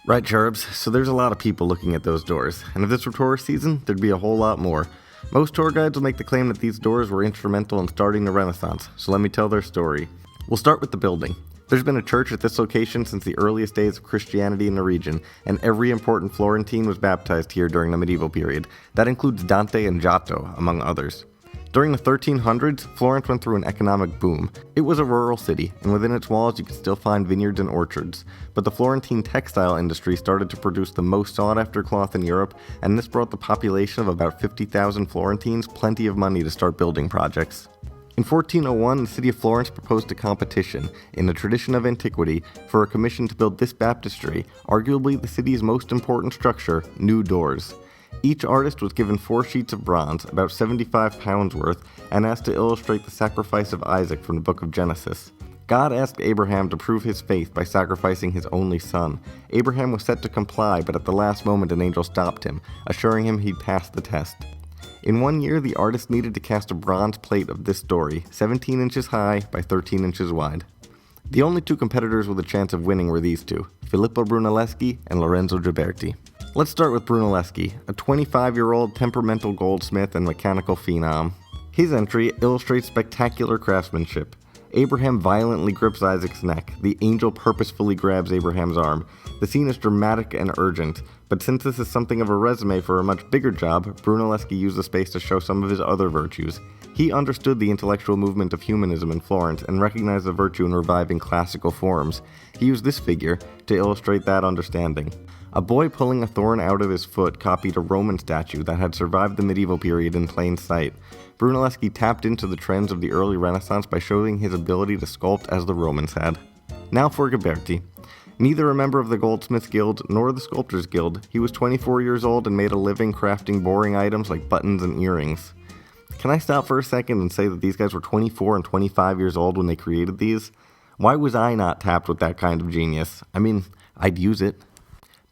Right, Cherubs, so there's a lot of people looking at those doors, and if this were tourist season, there'd be a whole lot more. Most tour guides will make the claim that these doors were instrumental in starting the Renaissance, so let me tell their story. We'll start with the building. There's been a church at this location since the earliest days of Christianity in the region, and every important Florentine was baptized here during the medieval period. That includes Dante and Giotto, among others. During the 1300s, Florence went through an economic boom. It was a rural city, and within its walls you could still find vineyards and orchards. But the Florentine textile industry started to produce the most sought-after cloth in Europe, and this brought the population of about 50,000 Florentines plenty of money to start building projects. In 1401, the city of Florence proposed a competition, in the tradition of antiquity, for a commission to build this baptistery, arguably the city's most important structure, new doors. Each artist was given 4 sheets of bronze, about 75 pounds worth, and asked to illustrate the sacrifice of Isaac from the book of Genesis. God asked Abraham to prove his faith by sacrificing his only son. Abraham was set to comply, but at the last moment an angel stopped him, assuring him he'd passed the test. In 1 year, the artist needed to cast a bronze plate of this story, 17 inches high by 13 inches wide. The only 2 competitors with a chance of winning were these two, Filippo Brunelleschi and Lorenzo Ghiberti. Let's start with Brunelleschi, a 25-year-old temperamental goldsmith and mechanical phenom. His entry illustrates spectacular craftsmanship. Abraham violently grips Isaac's neck. The angel purposefully grabs Abraham's arm. The scene is dramatic and urgent, but since this is something of a resume for a much bigger job, Brunelleschi used the space to show some of his other virtues. He understood the intellectual movement of humanism in Florence and recognized the virtue in reviving classical forms. He used this figure to illustrate that understanding. A boy pulling a thorn out of his foot copied a Roman statue that had survived the medieval period in plain sight. Brunelleschi tapped into the trends of the early Renaissance by showing his ability to sculpt as the Romans had. Now for Ghiberti. Neither a member of the Goldsmiths Guild nor the Sculptors Guild, he was 24 years old and made a living crafting boring items like buttons and earrings. Can I stop for a second and say that these guys were 24 and 25 years old when they created these? Why was I not tapped with that kind of genius? I mean, I'd use it.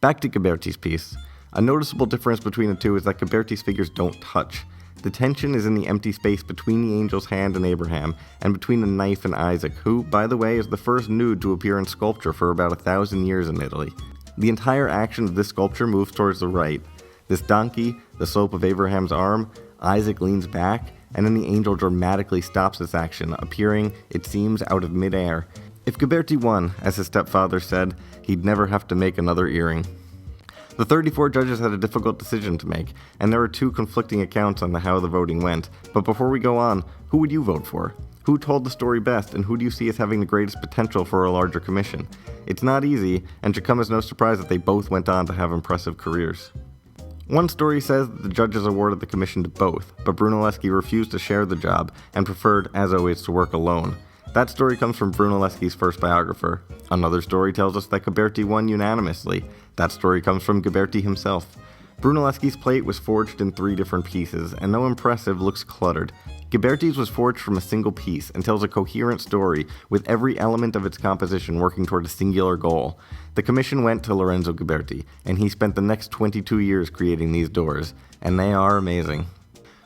Back to Ghiberti's piece. A noticeable difference between the two is that Ghiberti's figures don't touch. The tension is in the empty space between the angel's hand and Abraham, and between the knife and Isaac, who, by the way, is the first nude to appear in sculpture for about 1,000 years in Italy. The entire action of this sculpture moves towards the right. This donkey, the slope of Abraham's arm, Isaac leans back, and then the angel dramatically stops this action, appearing, it seems, out of midair. If Ghiberti won, as his stepfather said, he'd never have to make another earring. The 34 judges had a difficult decision to make, and there are 2 conflicting accounts on how the voting went. But before we go on, who would you vote for? Who told the story best, and who do you see as having the greatest potential for a larger commission? It's not easy, and should come as no surprise that they both went on to have impressive careers. One story says that the judges awarded the commission to both, but Brunelleschi refused to share the job and preferred, as always, to work alone. That story comes from Brunelleschi's first biographer. Another story tells us that Ghiberti won unanimously. That story comes from Ghiberti himself. Brunelleschi's plate was forged in 3 different pieces, and though impressive, looks cluttered. Ghiberti's was forged from a single piece and tells a coherent story, with every element of its composition working toward a singular goal. The commission went to Lorenzo Ghiberti, and he spent the next 22 years creating these doors, and they are amazing.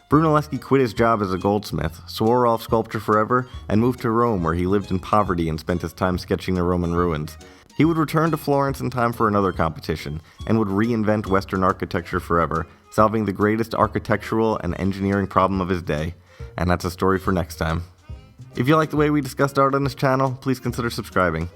Brunelleschi quit his job as a goldsmith, swore off sculpture forever, and moved to Rome, where he lived in poverty and spent his time sketching the Roman ruins. He would return to Florence in time for another competition, and would reinvent Western architecture forever, solving the greatest architectural and engineering problem of his day. And that's a story for next time. If you like the way we discussed art on this channel, please consider subscribing.